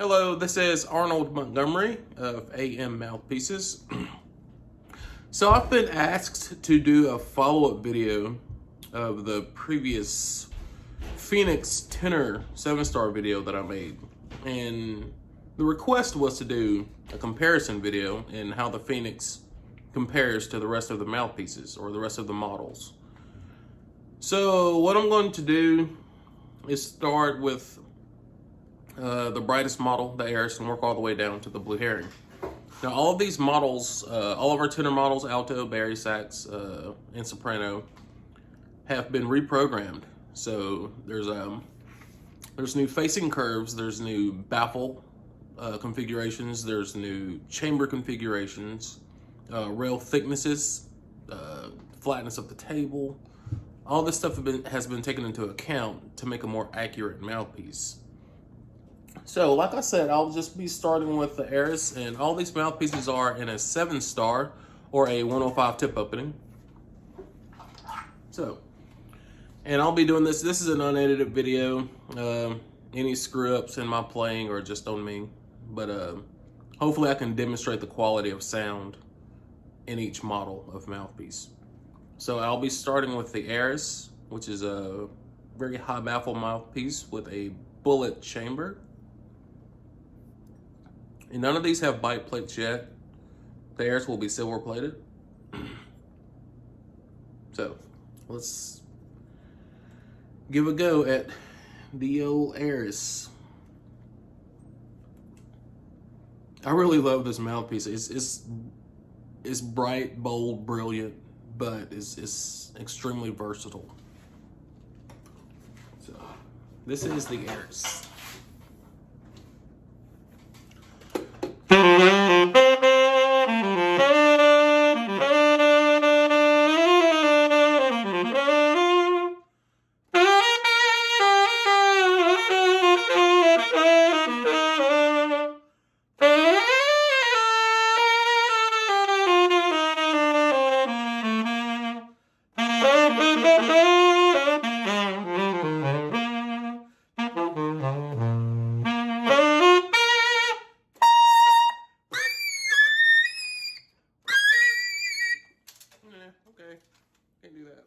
Hello, this is Arnold Montgomery of AM Mouthpieces. So I've been asked to do a follow-up video of the previous Phoenix tenor 7-star video that I made. And the request was to do a comparison video and how the Phoenix compares to the rest of the mouthpieces or the rest of the models. So what I'm going to do is start with the brightest model, the Heiress, and work all the way down to the Blue Heron. Now, all of these models, all of our tenor models, alto, bari, sax, and soprano, have been reprogrammed. So there's new facing curves, there's new baffle configurations, there's new chamber configurations, rail thicknesses, flatness of the table. All this stuff has been taken into account to make a more accurate mouthpiece. So, like I said, I'll just be starting with the Heiress, and all these mouthpieces are in a 7-star or a 105 tip opening. So, and I'll be doing this. This is an unedited video. Any screw-ups in my playing are just on me. But hopefully I can demonstrate the quality of sound in each model of mouthpiece. So I'll be starting with the Heiress, which is a very high baffle mouthpiece with a bullet chamber. And none of these have bite plates yet. The Heiress will be silver plated. So let's give a go at the old Heiress. I really love this mouthpiece. It's bright, bold, brilliant, but it's extremely versatile. So this is the Heiress. Okay, can't do that.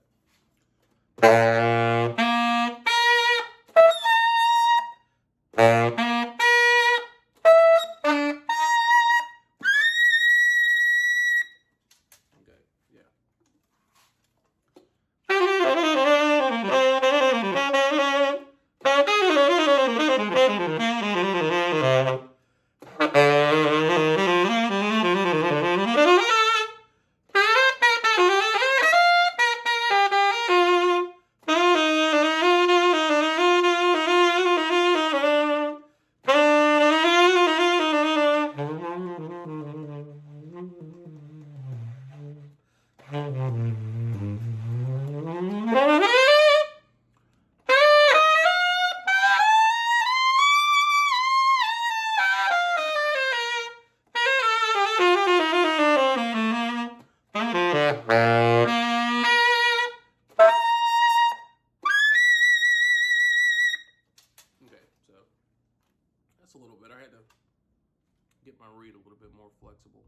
Okay, yeah. A little bit. I had to get my reed a little bit more flexible.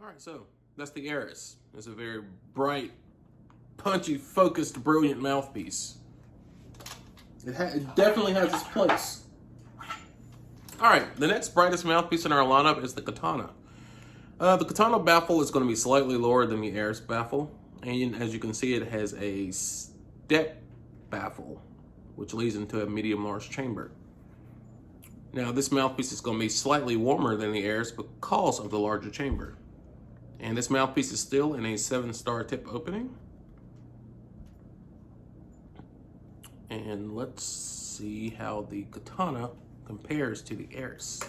All right, so that's the Heiress. It's a very bright, punchy, focused, brilliant mouthpiece. It definitely has its place. All right, the next brightest mouthpiece in our lineup is the Katana. The Katana baffle is going to be slightly lower than the Heiress baffle, and as you can see, it has a step baffle, which leads into a medium-large chamber. Now, this mouthpiece is going to be slightly warmer than the Heiress because of the larger chamber. And this mouthpiece is still in a 7-star tip opening. And let's see how the Katana compares to the Heiress.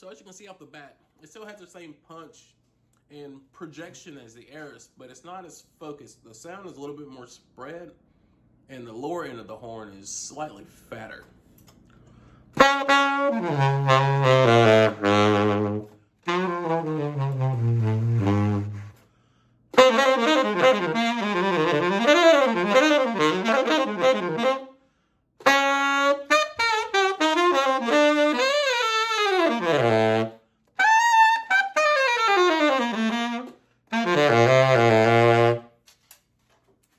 So as you can see off the bat, it still has the same punch and projection as the Heiress, but it's not as focused. The sound is a little bit more spread, and the lower end of the horn is slightly fatter.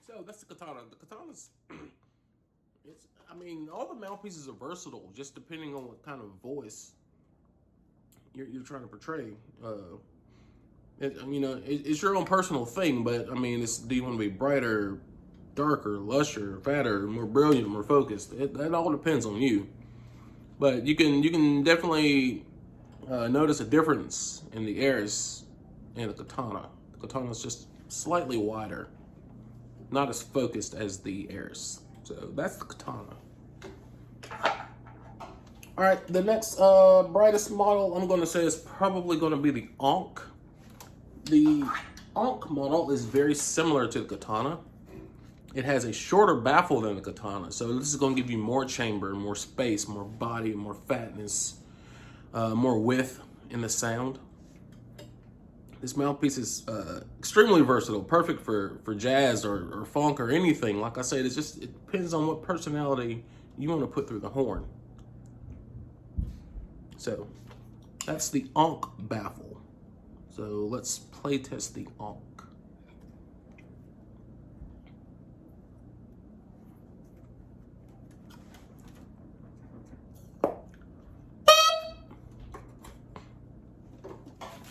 So that's the Katana. The Katana's, I mean, all the mouthpieces are versatile, just depending on what kind of voice you're trying to portray. It's your own personal thing, but I mean, do you want to be brighter, darker, lusher, fatter, more brilliant, more focused? That all depends on you. But you can definitely notice a difference in the Heiress and the Katana. The Katana is just slightly wider, not as focused as the Heiress. So that's the Katana. All right, the next brightest model I'm going to say is probably going to be the Ankh. The Ankh model is very similar to the Katana. It has a shorter baffle than the Katana, so this is going to give you more chamber, more space, more body, more fatness, more width in the sound. This mouthpiece is extremely versatile, perfect for jazz or funk or anything. Like I said, it depends on what personality you want to put through the horn. So that's the Ankh baffle. So let's play test the Ankh.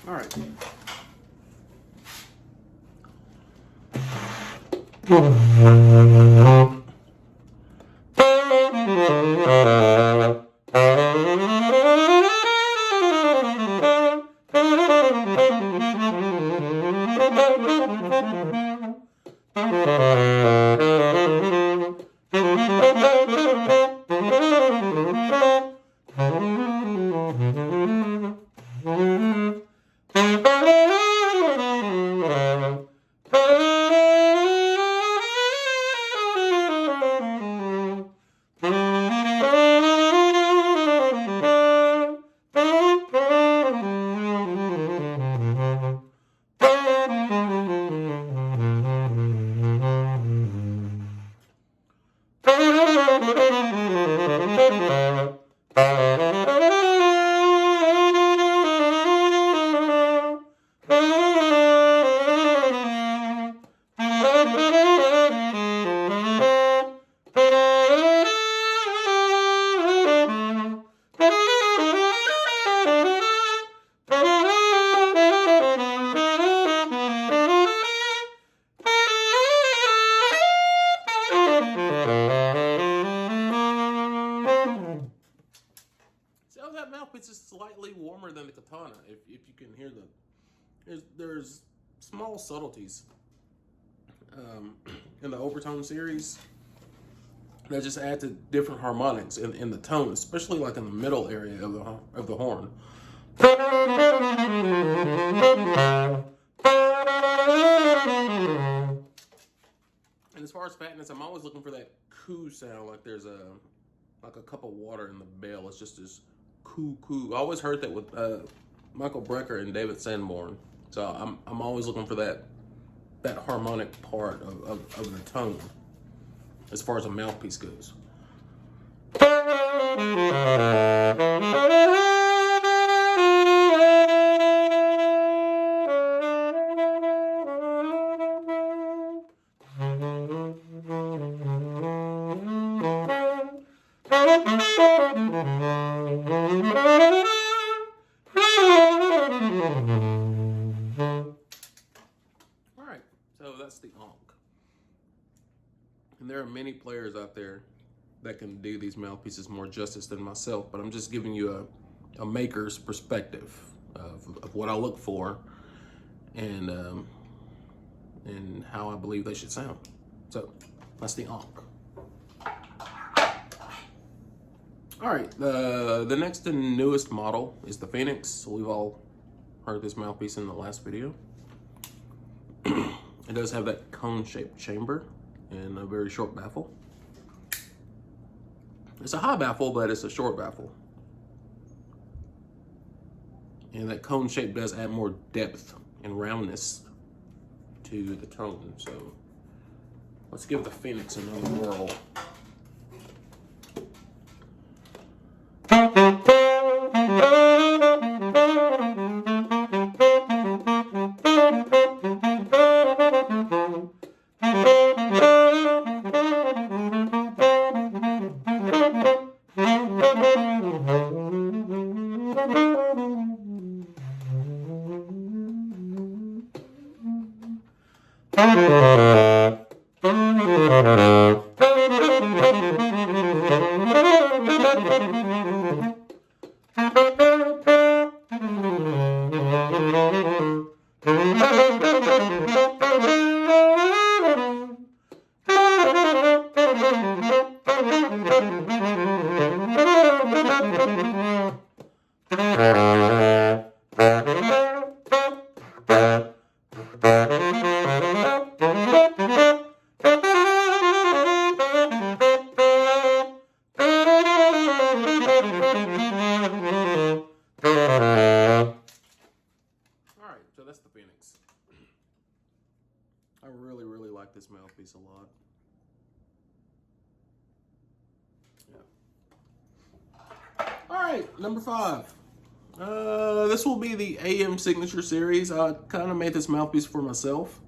All right. That mouthpiece is slightly warmer than the Katana. If you can hear there's small subtleties in the overtone series that just add to different harmonics in the tone, especially like in the middle area of the horn. And as far as fatness, I'm always looking for that coo sound, like there's a cup of water in the bell. It's just this coo. I always heard that with Michael Brecker and David Sanborn. So I'm always looking for that harmonic part of the tone as far as a mouthpiece goes. Alright, so that's the Ankh. And there are many players out there that can do these mouthpieces more justice than myself, but I'm just giving you a maker's perspective of what I look for and how I believe they should sound. So that's the Ankh. All right, the next and newest model is the Phoenix. We've all heard this mouthpiece in the last video. It does have that cone-shaped chamber and a very short baffle. It's a high baffle, but it's a short baffle. And that cone shape does add more depth and roundness to the tone. So let's give the Phoenix another whirl. So that's the Phoenix. I really, really like this mouthpiece a lot. Yeah. All right, number 5. This will be the AM Signature Series. I kind of made this mouthpiece for myself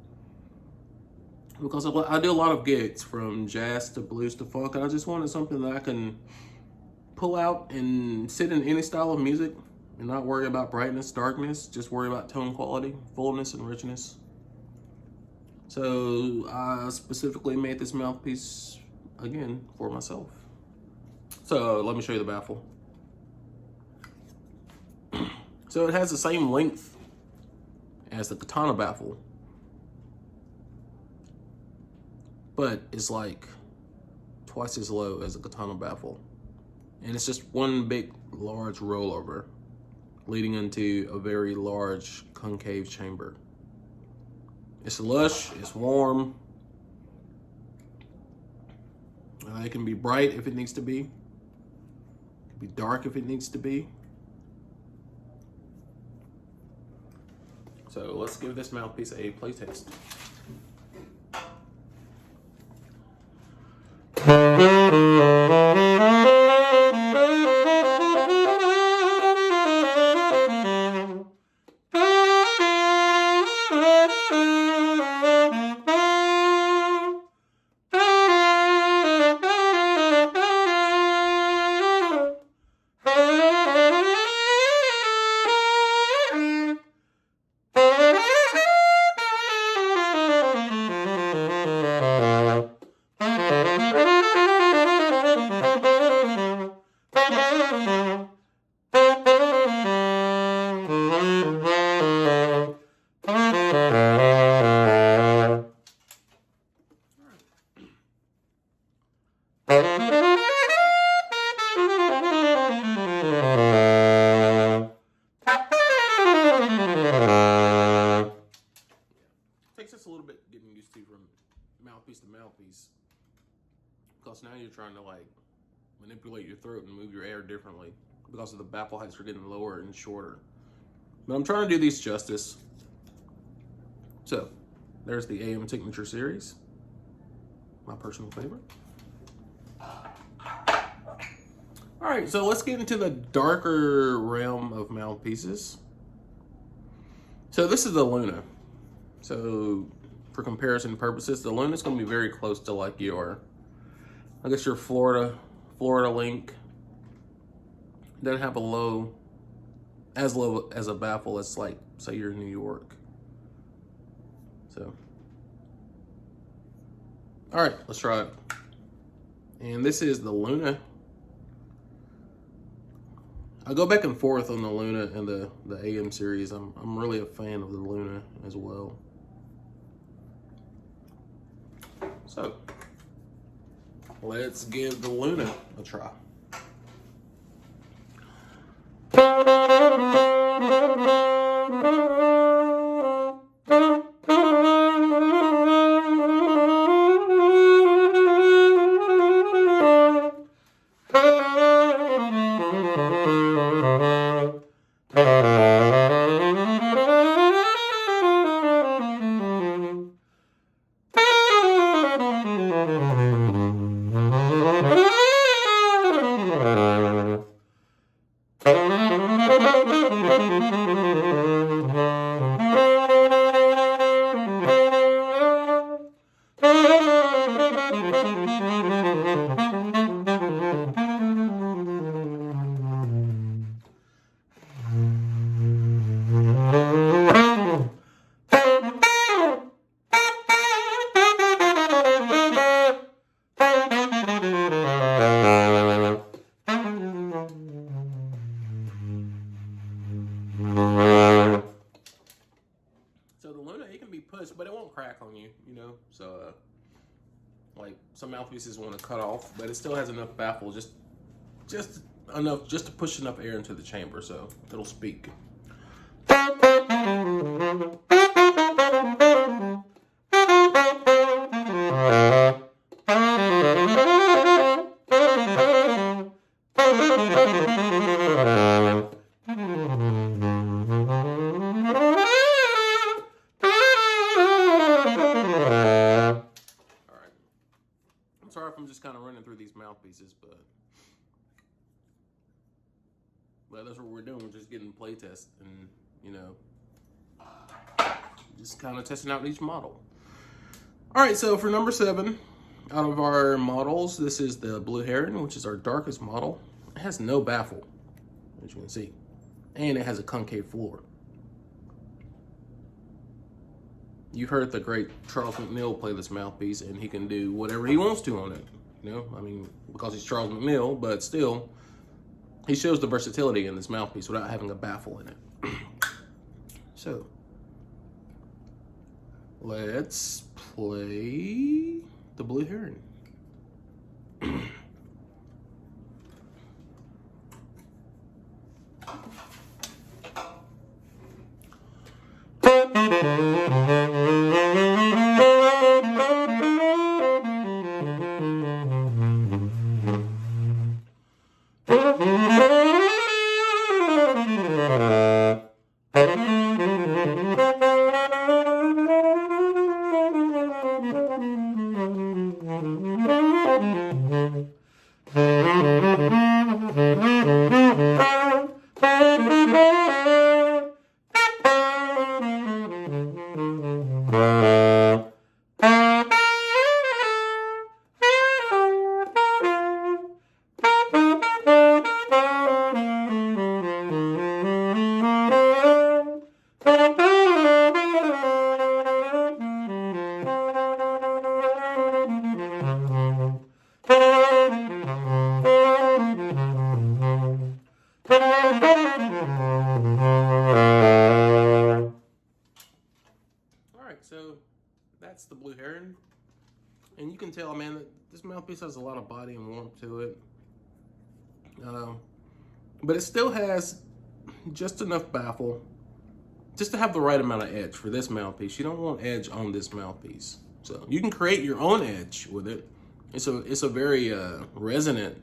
because I do a lot of gigs from jazz to blues to funk, and I just wanted something that I can pull out and sit in any style of music and not worry about brightness, darkness, just worry about tone quality, fullness, and richness. So I specifically made this mouthpiece, again, for myself. So let me show you the baffle. So it has the same length as the Katana baffle, but it's like twice as low as the Katana baffle. And it's just one big, large rollover leading into a very large concave chamber. It's lush, it's warm. It can be bright if it needs to be. It can be dark if it needs to be. So let's give this mouthpiece a playtest. Takes us a little bit getting used to from mouthpiece to mouthpiece, because now you're trying to like manipulate your throat and move your air differently because of the baffle heights are getting lower and shorter. But I'm trying to do these justice. So there's the AM Signature Series, my personal favorite. All right, so let's get into the darker realm of mouthpieces. So this is the Luna. So for comparison purposes, the Luna is going to be very close to like your, I guess your Florida link. Doesn't have a low as a baffle as like, say you're in New York. So, all right, let's try it. And this is the Luna. I go back and forth on the Luna and the AM series. I'm really a fan of the Luna as well. So let's give the Luna a try. So the Luna, it can be pushed, but it won't crack on you, you know. So, like some mouthpieces want to cut off, but it still has enough baffle, just enough, just to push enough air into the chamber, so it'll speak. Sorry if I'm just kind of running through these mouthpieces, but that's what we're doing. We're just getting play tests and, you know, just kind of testing out each model. All right, so for number 7 out of our models, this is the Blue Heron, which is our darkest model. It has no baffle, as you can see, and it has a concave floor. You heard the great Charles McNeil play this mouthpiece, and he can do whatever he wants to on it. You know, I mean, because he's Charles McNeil, but still, he shows the versatility in this mouthpiece without having a baffle in it. So, let's play the Blue Heron. So that's the Blue Heron, and you can tell, man, that this mouthpiece has a lot of body and warmth to it, but it still has just enough baffle just to have the right amount of edge for this mouthpiece. You don't want edge on this mouthpiece, so you can create your own edge with it. It's a very resonant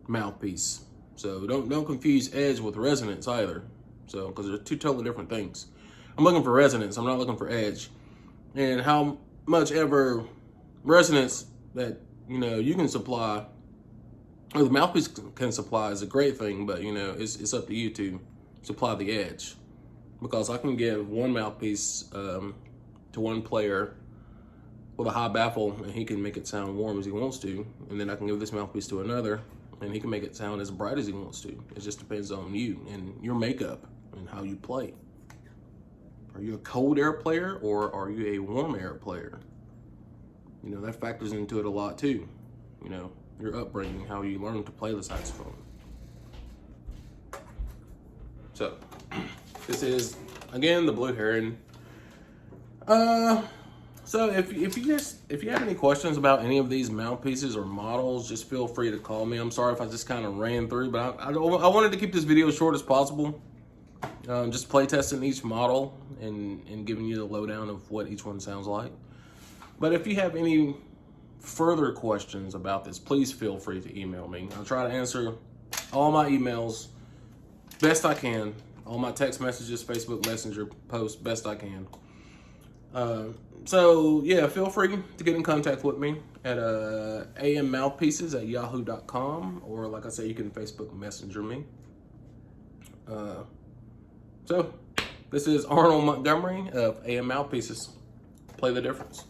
mouthpiece, so don't confuse edge with resonance either, so because they're two totally different things. I'm looking for resonance, I'm not looking for edge. And how much ever resonance that, you know, you can supply, or the mouthpiece can supply, is a great thing, but, you know, it's up to you to supply the edge. Because I can give one mouthpiece to one player with a high baffle, and he can make it sound warm as he wants to, and then I can give this mouthpiece to another, and he can make it sound as bright as he wants to. It just depends on you and your makeup and how you play. Are you a cold air player or are you a warm air player? You know, that factors into it a lot too. You know, your upbringing, how you learn to play the saxophone. So, this is, again, the Blue Heron. So if you have any questions about any of these mouthpieces or models, just feel free to call me. I'm sorry if I just kind of ran through, but I wanted to keep this video as short as possible. Just play testing each model and giving you the lowdown of what each one sounds like. But if you have any further questions about this, please feel free to email me. I'll try to answer all my emails best I can, all my text messages, Facebook Messenger posts best I can. So yeah, feel free to get in contact with me at ammouthpieces@yahoo.com, or like I said, you can Facebook Messenger me. So this is Arnold Montgomery of AM Mouthpieces. Play the difference.